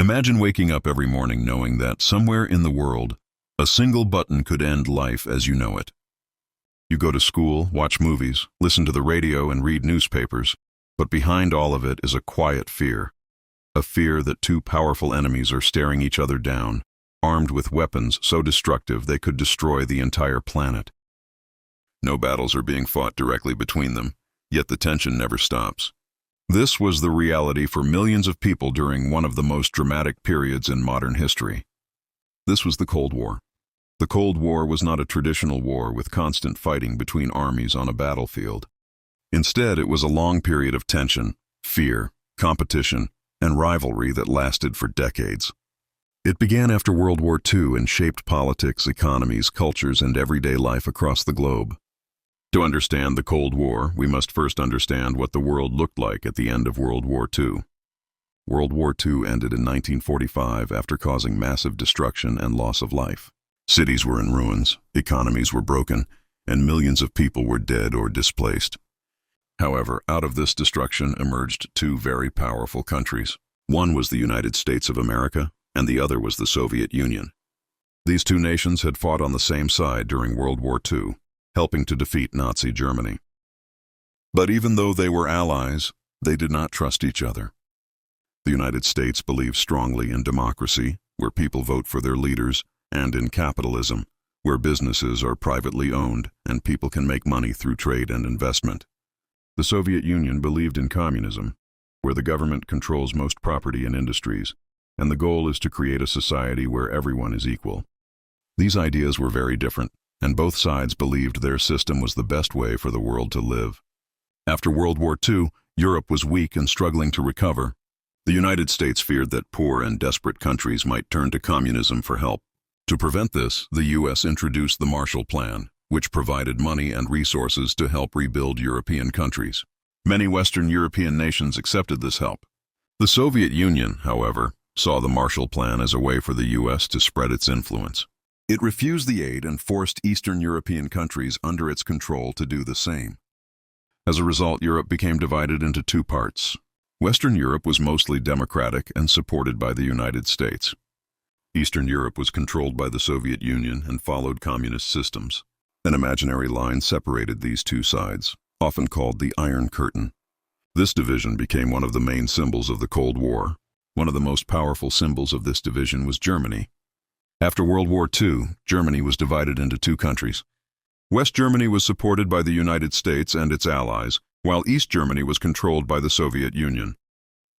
Imagine waking up every morning knowing that somewhere in the world, a single button could end life as you know it. You go to school, watch movies, listen to the radio, and read newspapers, but behind all of it is a quiet fear. A fear that two powerful enemies are staring each other down, armed with weapons so destructive they could destroy the entire planet. No battles are being fought directly between them, yet the tension never stops. This was the reality for millions of people during one of the most dramatic periods in modern history. This was the Cold War. The Cold War was not a traditional war with constant fighting between armies on a battlefield. Instead, it was a long period of tension, fear, competition, and rivalry that lasted for decades. It began after World War II and shaped politics, economies, cultures, and everyday life across the globe. To understand the Cold War, we must first understand what the world looked like at the end of World War II. World War II ended in 1945 after causing massive destruction and loss of life. Cities were in ruins, economies were broken, and millions of people were dead or displaced. However, out of this destruction emerged two very powerful countries. One was the United States of America, and the other was the Soviet Union. These two nations had fought on the same side during World War II, helping to defeat Nazi Germany. But even though they were allies, they did not trust each other. The United States believed strongly in democracy, where people vote for their leaders, and in capitalism, where businesses are privately owned and people can make money through trade and investment. The Soviet Union believed in communism, where the government controls most property and industries, and the goal is to create a society where everyone is equal. These ideas were very different, and both sides believed their system was the best way for the world to live. After World War II, Europe was weak and struggling to recover. The United States feared that poor and desperate countries might turn to communism for help. To prevent this, the U.S. introduced the Marshall Plan, which provided money and resources to help rebuild European countries. Many Western European nations accepted this help. The Soviet Union, however, saw the Marshall Plan as a way for the U.S. to spread its influence. It refused the aid and forced Eastern European countries under its control to do the same. As a result, Europe became divided into two parts. Western Europe was mostly democratic and supported by the United States. Eastern Europe was controlled by the Soviet Union and followed communist systems. An imaginary line separated these two sides, often called the Iron Curtain. This division became one of the main symbols of the Cold War. One of the most powerful symbols of this division was Germany. After World War II, Germany was divided into two countries. West Germany was supported by the United States and its allies, while East Germany was controlled by the Soviet Union.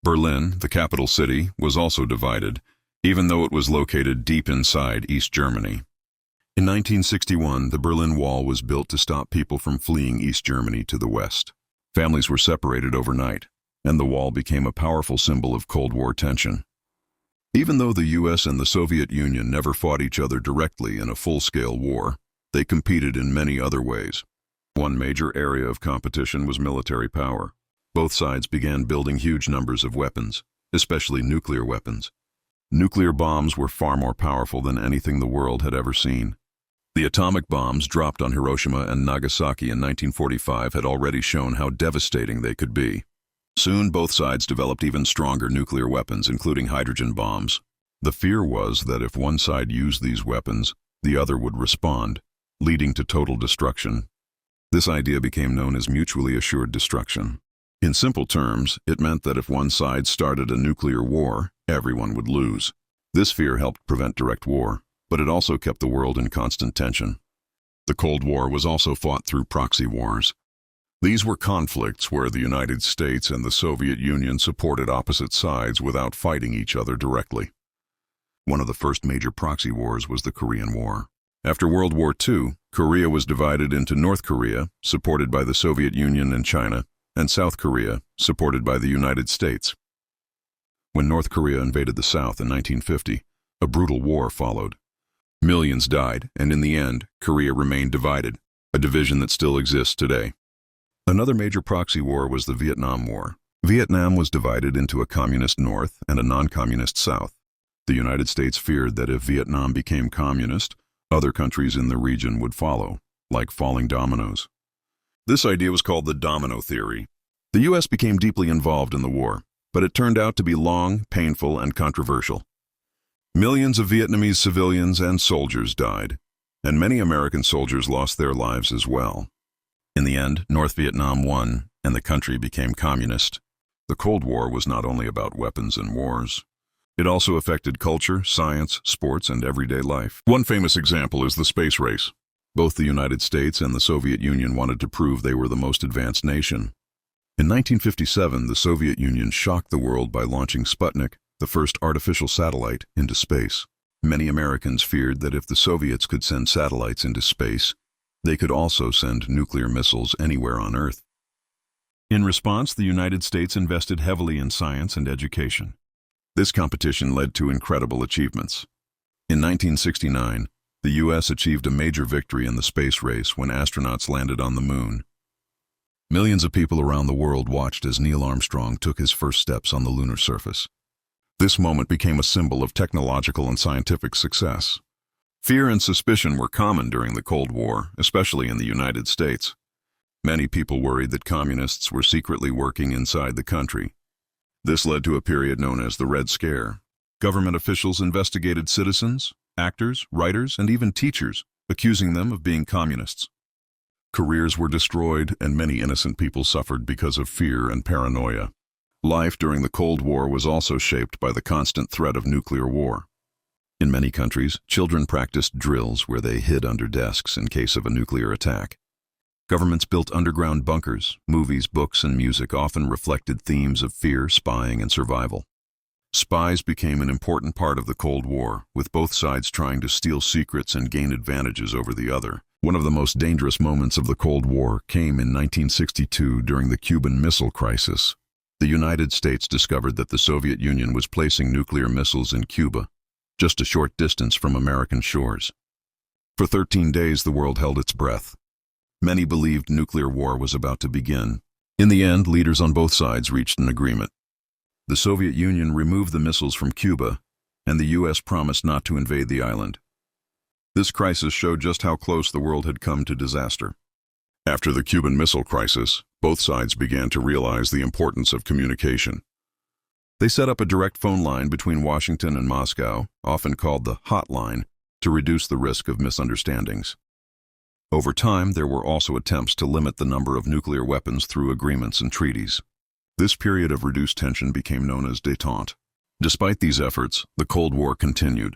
Berlin, the capital city, was also divided, even though it was located deep inside East Germany. In 1961, the Berlin Wall was built to stop people from fleeing East Germany to the west. Families were separated overnight, and the wall became a powerful symbol of Cold War tension. Even though the U.S. and the Soviet Union never fought each other directly in a full-scale war, they competed in many other ways. One major area of competition was military power. Both sides began building huge numbers of weapons, especially nuclear weapons. Nuclear bombs were far more powerful than anything the world had ever seen. The atomic bombs dropped on Hiroshima and Nagasaki in 1945 had already shown how devastating they could be. Soon, both sides developed even stronger nuclear weapons, including hydrogen bombs. The fear was that if one side used these weapons, the other would respond, leading to total destruction. This idea became known as mutually assured destruction. In simple terms, it meant that if one side started a nuclear war, everyone would lose. This fear helped prevent direct war, but it also kept the world in constant tension. The Cold War was also fought through proxy wars. These were conflicts where the United States and the Soviet Union supported opposite sides without fighting each other directly. One of the first major proxy wars was the Korean War. After World War II, Korea was divided into North Korea, supported by the Soviet Union and China, and South Korea, supported by the United States. When North Korea invaded the South in 1950, a brutal war followed. Millions died, and in the end, Korea remained divided, a division that still exists today. Another major proxy war was the Vietnam War. Vietnam was divided into a communist North and a non-communist South. The United States feared that if Vietnam became communist, other countries in the region would follow, like falling dominoes. This idea was called the domino theory. The U.S. became deeply involved in the war. but it turned out to be long, painful, and controversial. Millions of Vietnamese civilians and soldiers died, and many American soldiers lost their lives as well. In the end, North Vietnam won, and the country became communist. The Cold War was not only about weapons and wars. It also affected culture, science, sports, and everyday life. One famous example is the space race. Both the United States and the Soviet Union wanted to prove they were the most advanced nation. In 1957, the Soviet Union shocked the world by launching Sputnik, the first artificial satellite, into space. Many Americans feared that if the Soviets could send satellites into space, they could also send nuclear missiles anywhere on Earth. In response, the United States invested heavily in science and education. This competition led to incredible achievements. In 1969, the U.S. achieved a major victory in the space race when astronauts landed on the moon. Millions of people around the world watched as Neil Armstrong took his first steps on the lunar surface. This moment became a symbol of technological and scientific success. Fear and suspicion were common during the Cold War, especially in the United States. Many people worried that communists were secretly working inside the country. This led to a period known as the Red Scare. Government officials investigated citizens, actors, writers, and even teachers, accusing them of being communists. Careers were destroyed, and many innocent people suffered because of fear and paranoia. Life during the Cold War was also shaped by the constant threat of nuclear war. In many countries, children practiced drills where they hid under desks in case of a nuclear attack. Governments built underground bunkers. Movies, books, and music often reflected themes of fear, spying, and survival. Spies became an important part of the Cold War, with both sides trying to steal secrets and gain advantages over the other. One of the most dangerous moments of the Cold War came in 1962 during the Cuban Missile Crisis. The United States discovered that the Soviet Union was placing nuclear missiles in Cuba, just a short distance from American shores. For 13 days, the world held its breath. Many believed nuclear war was about to begin. In the end, leaders on both sides reached an agreement. The Soviet Union removed the missiles from Cuba, and the U.S. promised not to invade the island. This crisis showed just how close the world had come to disaster. After the Cuban Missile Crisis, both sides began to realize the importance of communication. They set up a direct phone line between Washington and Moscow, often called the hotline, to reduce the risk of misunderstandings. Over time, there were also attempts to limit the number of nuclear weapons through agreements and treaties. This period of reduced tension became known as détente. Despite these efforts, the Cold War continued.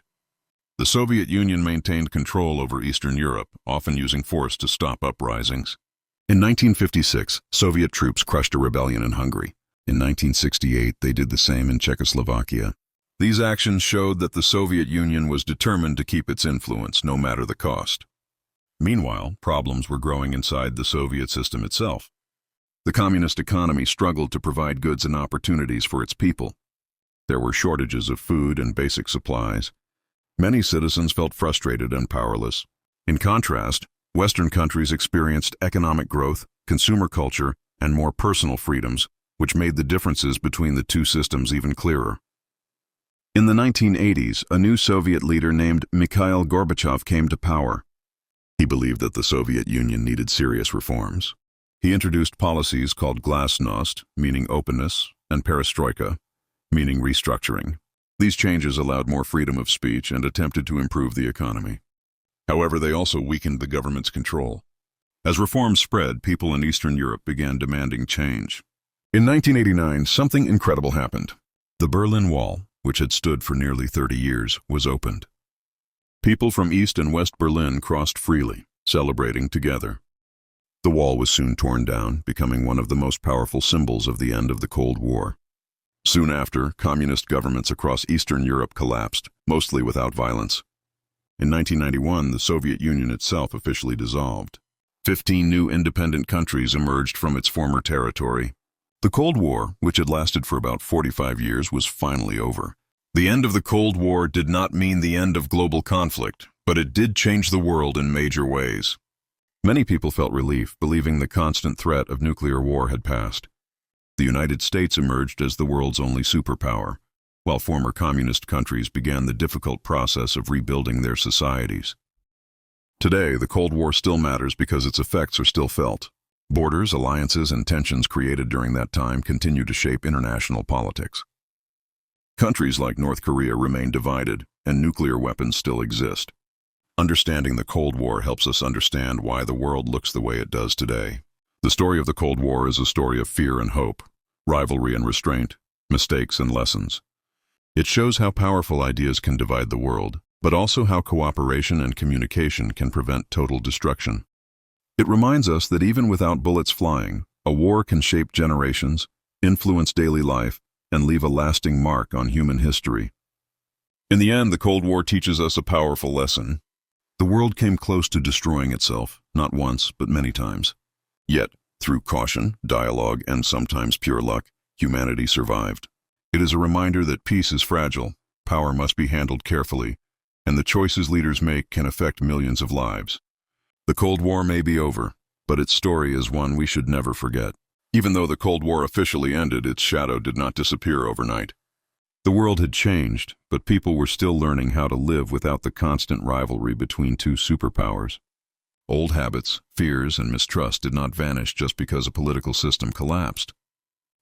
The Soviet Union maintained control over Eastern Europe, often using force to stop uprisings. In 1956, Soviet troops crushed a rebellion in Hungary. In 1968, they did the same in Czechoslovakia. These actions showed that the Soviet Union was determined to keep its influence, no matter the cost. Meanwhile, problems were growing inside the Soviet system itself. The communist economy struggled to provide goods and opportunities for its people. There were shortages of food and basic supplies. Many citizens felt frustrated and powerless. In contrast, Western countries experienced economic growth, consumer culture, and more personal freedoms, which made the differences between the two systems even clearer. In the 1980s, a new Soviet leader named Mikhail Gorbachev came to power. He believed that the Soviet Union needed serious reforms. He introduced policies called glasnost, meaning openness, and perestroika, meaning restructuring. These changes allowed more freedom of speech and attempted to improve the economy. However, they also weakened the government's control. As reforms spread, people in Eastern Europe began demanding change. In 1989, something incredible happened. The Berlin Wall, which had stood for nearly 30 years, was opened. People from East and West Berlin crossed freely, celebrating together. The wall was soon torn down, becoming one of the most powerful symbols of the end of the Cold War. Soon after, communist governments across Eastern Europe collapsed, mostly without violence. In 1991, the Soviet Union itself officially dissolved. 15 new independent countries emerged from its former territory. The Cold War, which had lasted for about 45 years, was finally over. The end of the Cold War did not mean the end of global conflict, but it did change the world in major ways. Many people felt relief, believing the constant threat of nuclear war had passed. The United States emerged as the world's only superpower, while former communist countries began the difficult process of rebuilding their societies. Today, the Cold War still matters because its effects are still felt. Borders, alliances, and tensions created during that time continue to shape international politics. Countries like North Korea remain divided, and nuclear weapons still exist. Understanding the Cold War helps us understand why the world looks the way it does today. The story of the Cold War is a story of fear and hope, rivalry and restraint, mistakes and lessons. It shows how powerful ideas can divide the world, but also how cooperation and communication can prevent total destruction. It reminds us that even without bullets flying, a war can shape generations, influence daily life, and leave a lasting mark on human history. In the end, the Cold War teaches us a powerful lesson. The world came close to destroying itself, not once, but many times. Yet, through caution, dialogue, and sometimes pure luck, humanity survived. It is a reminder that peace is fragile, power must be handled carefully, and the choices leaders make can affect millions of lives. The Cold War may be over, but its story is one we should never forget. Even though the Cold War officially ended, its shadow did not disappear overnight. The world had changed, but people were still learning how to live without the constant rivalry between two superpowers. Old habits, fears, and mistrust did not vanish just because a political system collapsed.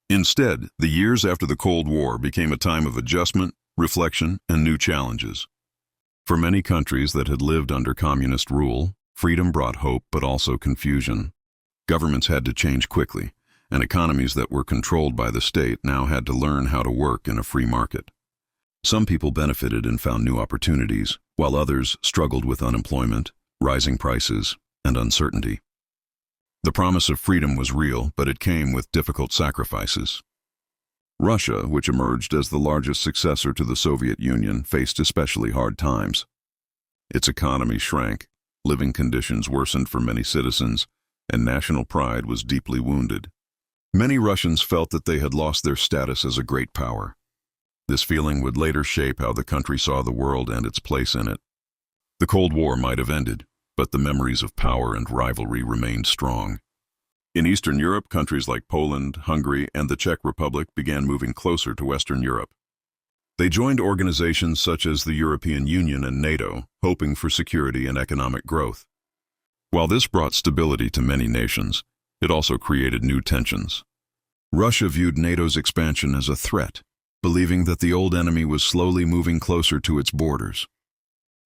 Instead, the years after the Cold War became a time of adjustment, reflection, and new challenges. For many countries that had lived under communist rule, freedom brought hope but also confusion. Governments had to change quickly, and economies that were controlled by the state now had to learn how to work in a free market. Some people benefited and found new opportunities, while others struggled with unemployment, rising prices, and uncertainty. The promise of freedom was real, but it came with difficult sacrifices. Russia, which emerged as the largest successor to the Soviet Union, faced especially hard times. Its economy shrank, living conditions worsened for many citizens, and national pride was deeply wounded. Many Russians felt that they had lost their status as a great power. This feeling would later shape how the country saw the world and its place in it. The Cold War might have ended, but the memories of power and rivalry remained strong. In Eastern Europe, countries like Poland, Hungary, and the Czech Republic began moving closer to Western Europe. They joined organizations such as the European Union and NATO, hoping for security and economic growth. While this brought stability to many nations, it also created new tensions. Russia viewed NATO's expansion as a threat, believing that the old enemy was slowly moving closer to its borders.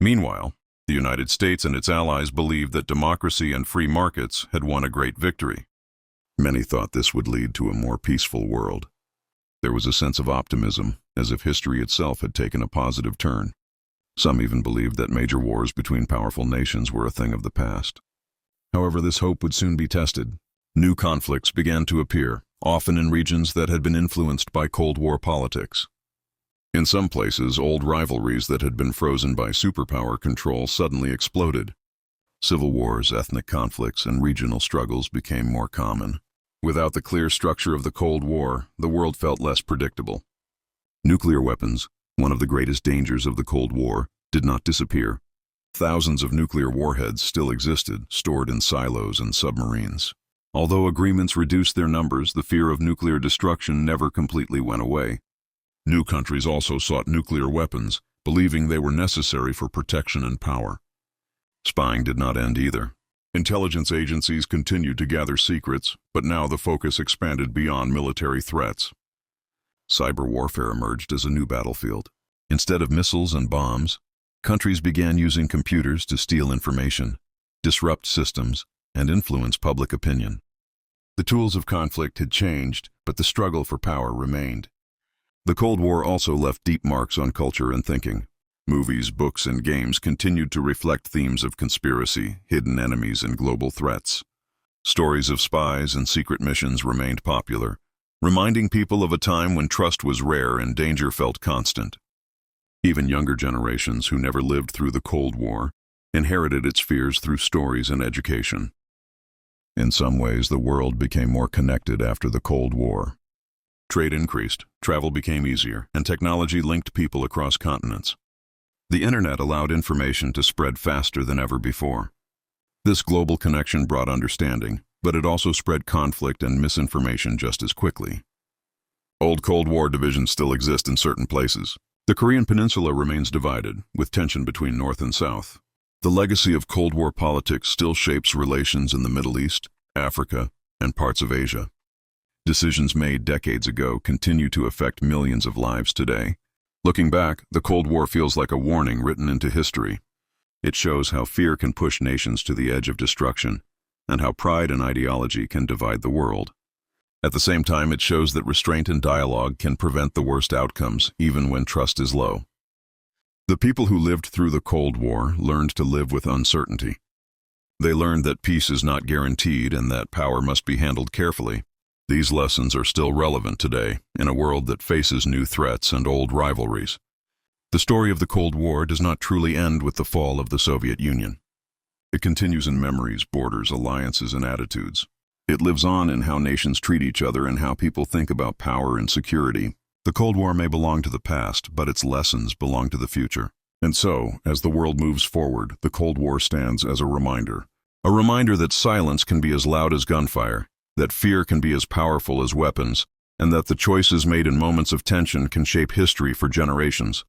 Meanwhile, the United States and its allies believed that democracy and free markets had won a great victory. Many thought this would lead to a more peaceful world. There was a sense of optimism, as if history itself had taken a positive turn. Some even believed that major wars between powerful nations were a thing of the past. However, this hope would soon be tested. New conflicts began to appear, often in regions that had been influenced by Cold War politics. In some places, old rivalries that had been frozen by superpower control suddenly exploded. Civil wars, ethnic conflicts, and regional struggles became more common. Without the clear structure of the Cold War, the world felt less predictable. Nuclear weapons, one of the greatest dangers of the Cold War, did not disappear. Thousands of nuclear warheads still existed, stored in silos and submarines. Although agreements reduced their numbers, the fear of nuclear destruction never completely went away. New countries also sought nuclear weapons, believing they were necessary for protection and power. Spying did not end either. Intelligence agencies continued to gather secrets, but now the focus expanded beyond military threats. Cyber warfare emerged as a new battlefield. Instead of missiles and bombs, countries began using computers to steal information, disrupt systems, and influence public opinion. The tools of conflict had changed, but the struggle for power remained. The Cold War also left deep marks on culture and thinking. Movies, books, and games continued to reflect themes of conspiracy, hidden enemies, and global threats. Stories of spies and secret missions remained popular, reminding people of a time when trust was rare and danger felt constant. Even younger generations who never lived through the Cold War inherited its fears through stories and education. In some ways, the world became more connected after the Cold War. Trade increased, travel became easier, and technology linked people across continents. The internet allowed information to spread faster than ever before. This global connection brought understanding, but it also spread conflict and misinformation just as quickly. Old Cold War divisions still exist in certain places. The Korean Peninsula remains divided, with tension between North and South. The legacy of Cold War politics still shapes relations in the Middle East, Africa, and parts of Asia. Decisions made decades ago continue to affect millions of lives today. Looking back, the Cold War feels like a warning written into history. It shows how fear can push nations to the edge of destruction, and how pride and ideology can divide the world. At the same time, it shows that restraint and dialogue can prevent the worst outcomes, even when trust is low. The people who lived through the Cold War learned to live with uncertainty. They learned that peace is not guaranteed and that power must be handled carefully. These lessons are still relevant today, in a world that faces new threats and old rivalries. The story of the Cold War does not truly end with the fall of the Soviet Union. It continues in memories, borders, alliances, and attitudes. It lives on in how nations treat each other and how people think about power and security. The Cold War may belong to the past, but its lessons belong to the future. And so, as the world moves forward, the Cold War stands as a reminder. A reminder that silence can be as loud as gunfire, that fear can be as powerful as weapons, and that the choices made in moments of tension can shape history for generations.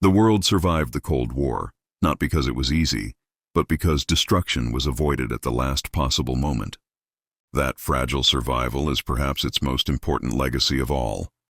The world survived the Cold War, not because it was easy, but because destruction was avoided at the last possible moment. That fragile survival is perhaps its most important legacy of all.